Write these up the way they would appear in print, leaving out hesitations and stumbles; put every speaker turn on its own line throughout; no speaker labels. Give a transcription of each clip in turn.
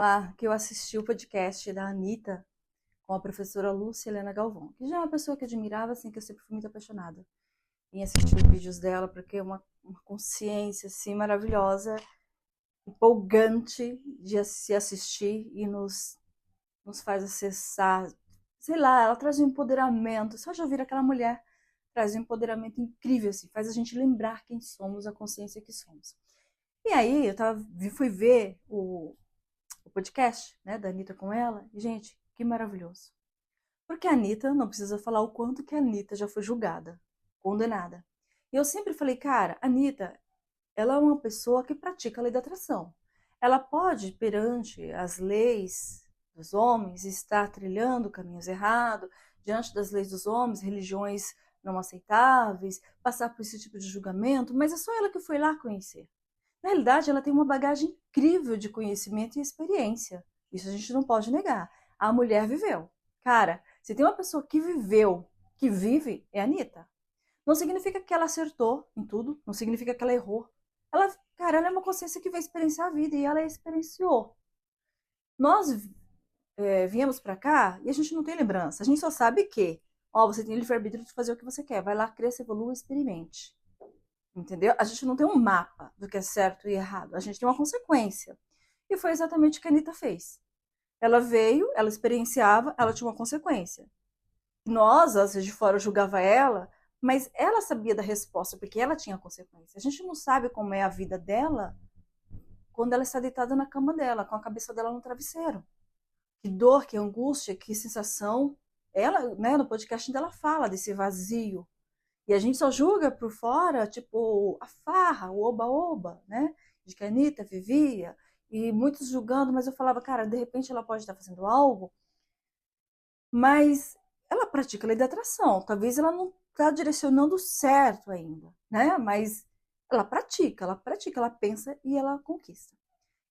Lá que eu assisti o podcast da Anitta com a professora Lúcia Helena Galvão, que já é uma pessoa que eu admirava, assim, que eu sempre fui muito apaixonada em assistir os vídeos dela, porque é uma consciência, assim, maravilhosa, empolgante de se assistir e nos faz acessar, sei lá, ela traz um empoderamento, só de ouvir aquela mulher traz um empoderamento incrível, assim, faz a gente lembrar quem somos, a consciência que somos. E aí, fui ver o podcast, né, da Anitta com ela, e, gente, que maravilhoso. Porque a Anitta, não precisa falar o quanto que a Anitta já foi julgada, condenada. E eu sempre falei, cara, a Anitta, ela é uma pessoa que pratica a lei da atração. Ela pode, perante as leis dos homens, estar trilhando caminhos errados, diante das leis dos homens, religiões não aceitáveis, passar por esse tipo de julgamento, mas é só ela que foi lá conhecer. Na realidade, ela tem uma bagagem incrível de conhecimento e experiência. Isso a gente não pode negar. A mulher viveu. Cara, se tem uma pessoa que viveu, que vive, é a Anitta. Não significa que ela acertou em tudo, não significa que ela errou. Ela é uma consciência que vai experienciar a vida e ela experienciou. Nós viemos para cá e a gente não tem lembrança. A gente só sabe que, ó, você tem livre-arbítrio de fazer o que você quer. Vai lá, cresça, evolua, experimente. Entendeu? A gente não tem um mapa do que é certo e errado. A gente tem uma consequência. E foi exatamente o que a Anitta fez. Ela veio, ela experienciava, ela tinha uma consequência. Nós, às vezes de fora, julgava ela, mas ela sabia da resposta, porque ela tinha consequência. A gente não sabe como é a vida dela quando ela está deitada na cama dela, com a cabeça dela no travesseiro. Que dor, que angústia, que sensação. Ela, né, no podcast dela fala desse vazio. E a gente só julga por fora, tipo, a farra, o oba-oba, né? De que a Anitta vivia. E muitos julgando, mas eu falava, cara, de repente ela pode estar fazendo algo, mas ela pratica a lei da atração. Talvez ela não está direcionando certo ainda, né? Mas ela pensa e ela conquista.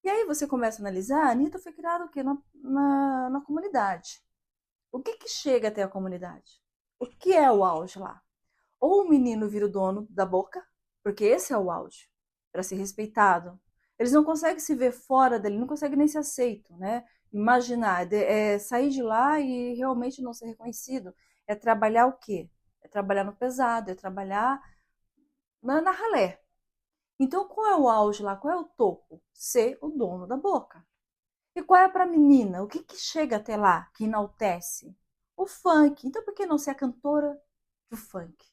E aí você começa a analisar, a Anitta foi criada o quê? Na comunidade. O que chega até a comunidade? O que é o auge lá? Ou o menino vira o dono da boca, porque esse é o auge, para ser respeitado. Eles não conseguem se ver fora dele, não conseguem nem ser aceito, né? Imaginar, sair de lá e realmente não ser reconhecido. É trabalhar o quê? É trabalhar no pesado, é trabalhar na ralé. Então, qual é o auge lá? Qual é o topo? Ser o dono da boca. E qual é para a menina? O que chega até lá, que enaltece? O funk. Então, por que não ser a cantora do funk?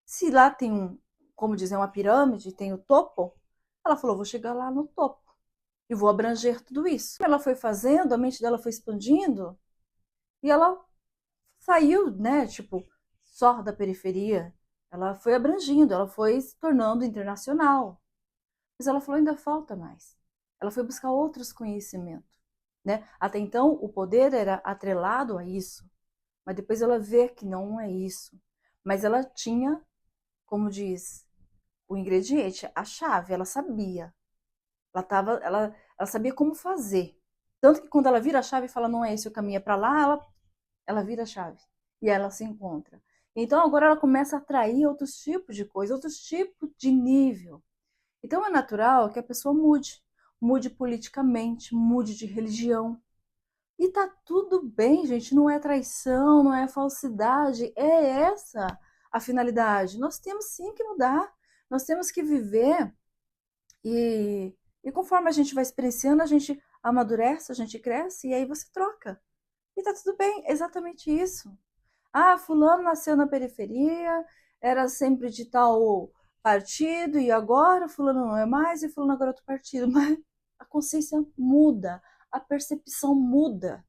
Se lá tem como dizer, uma pirâmide, tem o topo, ela falou, vou chegar lá no topo e vou abranger tudo isso. Ela foi fazendo, a mente dela foi expandindo e ela saiu, né, tipo, só da periferia. Ela foi abrangindo, ela foi se tornando internacional. Mas ela falou, ainda falta mais. Ela foi buscar outros conhecimentos, né? Até então, o poder era atrelado a isso, mas depois ela vê que não é isso. Mas ela tinha, como diz, o ingrediente, a chave, ela sabia. Ela sabia como fazer. Tanto que quando ela vira a chave e fala, não é esse o caminho, é para lá, ela vira a chave. E ela se encontra. Então agora ela começa a atrair outros tipos de coisa, outros tipos de nível. Então é natural que a pessoa mude. Mude politicamente, mude de religião. E tá tudo bem, gente. Não é traição, não é falsidade. É essa a finalidade. Nós temos sim que mudar. Nós temos que viver e conforme a gente vai experienciando, a gente amadurece, a gente cresce e aí você troca. E tá tudo bem, é exatamente isso. Ah, fulano nasceu na periferia, era sempre de tal partido e agora fulano não é mais e fulano agora é outro partido. Mas a consciência muda, a percepção muda.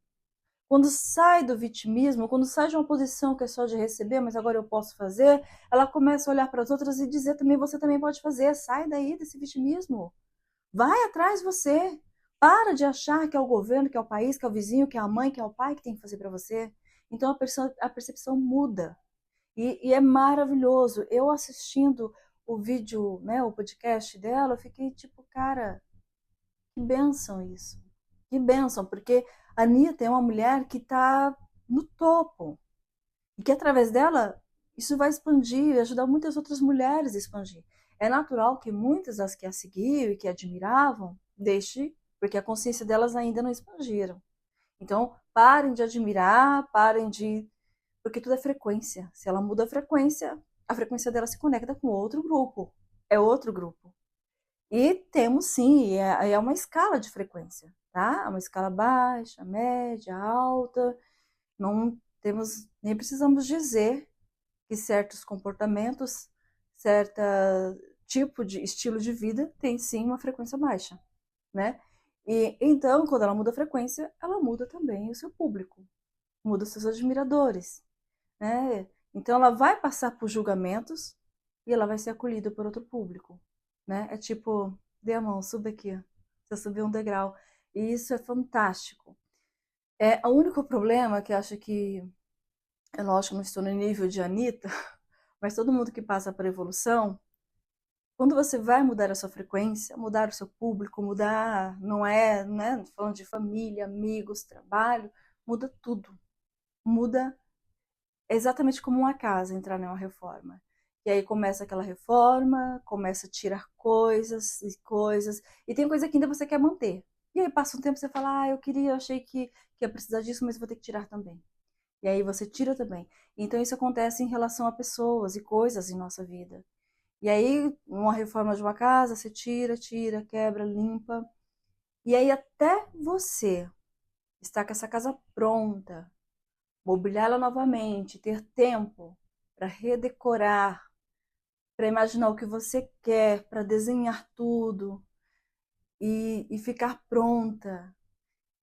Quando sai do vitimismo, quando sai de uma posição que é só de receber, mas agora eu posso fazer, ela começa a olhar para as outras e dizer também, você também pode fazer, sai daí desse vitimismo. Vai atrás você. Para de achar que é o governo, que é o país, que é o vizinho, que é a mãe, que é o pai que tem que fazer para você. Então a percepção muda. E é maravilhoso. Eu assistindo o vídeo, né, o podcast dela, eu fiquei tipo, cara, que bênção isso. Que bênção, porque a Anitta é uma mulher que está no topo. E que através dela, isso vai expandir e ajudar muitas outras mulheres a expandir. É natural que muitas das que a seguiam e que a admiravam deixe porque a consciência delas ainda não expandiram. Então, parem de admirar, parem de... Porque tudo é frequência. Se ela muda a frequência dela se conecta com outro grupo. É outro grupo. E temos sim, é uma escala de frequência, tá? É uma escala baixa, média, alta. Não temos, nem precisamos dizer que certos comportamentos, certo tipo de estilo de vida tem sim uma frequência baixa, né? E então, quando ela muda a frequência, ela muda também o seu público, muda os seus admiradores, né? Então ela vai passar por julgamentos e ela vai ser acolhida por outro público, né? É tipo, dê a mão, suba aqui, você subiu um degrau. E isso é fantástico. O único problema que eu acho que, é lógico, não estou no nível de Anitta, mas todo mundo que passa por evolução, quando você vai mudar a sua frequência, mudar o seu público, mudar, não é, né, falando de família, amigos, trabalho, muda tudo. Muda exatamente como uma casa entrar numa reforma. E aí começa aquela reforma, começa a tirar coisas e coisas, e tem coisa que ainda você quer manter. E aí passa um tempo e você fala, eu achei que ia precisar disso, mas vou ter que tirar também. E aí você tira também. Então isso acontece em relação a pessoas e coisas em nossa vida. E aí, uma reforma de uma casa, você tira, quebra, limpa. E aí até você estar com essa casa pronta, mobiliá-la novamente, ter tempo para redecorar, para imaginar o que você quer, para desenhar tudo e ficar pronta.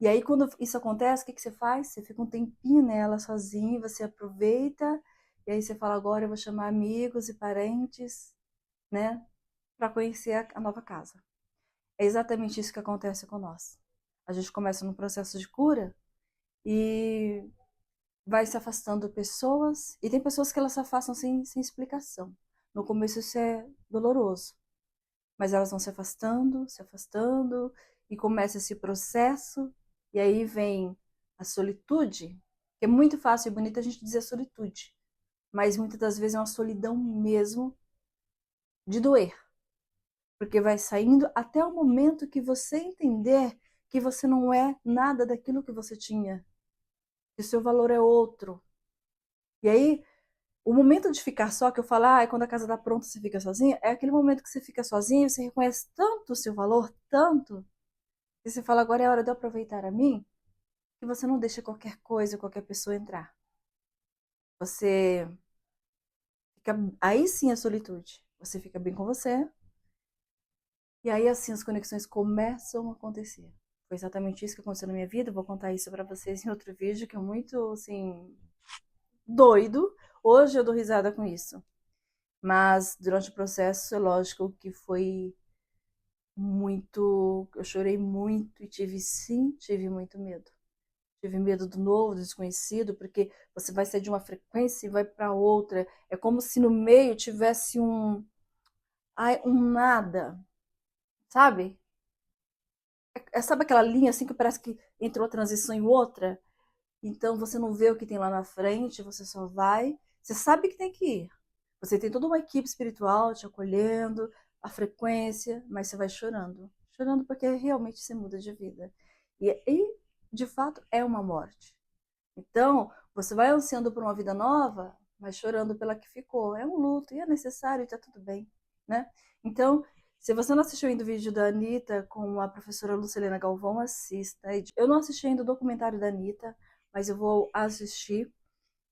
E aí, quando isso acontece, o que você faz? Você fica um tempinho nela sozinho, você aproveita, e aí você fala, agora eu vou chamar amigos e parentes, né, para conhecer a nova casa. É exatamente isso que acontece com nós. A gente começa num processo de cura e vai se afastando pessoas, e tem pessoas que elas se afastam sem explicação. No começo isso é doloroso, mas elas vão se afastando, e começa esse processo, e aí vem a solitude, que é muito fácil e bonito a gente dizer solitude, mas muitas das vezes é uma solidão mesmo de doer, porque vai saindo até o momento que você entender que você não é nada daquilo que você tinha, que o seu valor é outro. E aí, o momento de ficar só, que eu falo, quando a casa está pronta você fica sozinha, é aquele momento que você fica sozinho, você reconhece tanto o seu valor, tanto, que você fala, agora é hora de eu aproveitar a mim, que você não deixa qualquer coisa, qualquer pessoa entrar. Você fica, aí sim a solitude. Você fica bem com você, e aí assim as conexões começam a acontecer. Foi exatamente isso que aconteceu na minha vida, eu vou contar isso para vocês em outro vídeo, que é muito, assim, doido. Hoje eu dou risada com isso. Mas durante o processo, é lógico que foi muito... Eu chorei muito e tive muito medo. Tive medo do novo, do desconhecido, porque você vai sair de uma frequência e vai para outra. É como se no meio tivesse um nada, sabe? Sabe aquela linha assim que parece que entrou a transição em outra? Então você não vê o que tem lá na frente, você só vai. Você sabe que tem que ir. Você tem toda uma equipe espiritual te acolhendo, a frequência, mas você vai chorando. Chorando porque realmente você muda de vida. E de fato é uma morte. Então, você vai ansiando por uma vida nova, mas chorando pela que ficou. É um luto e é necessário e tá tudo bem, né? Então, se você não assistiu ainda o vídeo da Anitta com a professora Lucilena Galvão, assista. Eu não assisti ainda o documentário da Anitta, mas eu vou assistir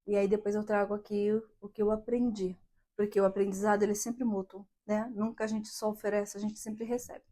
e aí depois eu trago aqui o que eu aprendi. Porque o aprendizado ele é sempre mútuo, né? Nunca a gente só oferece, a gente sempre recebe.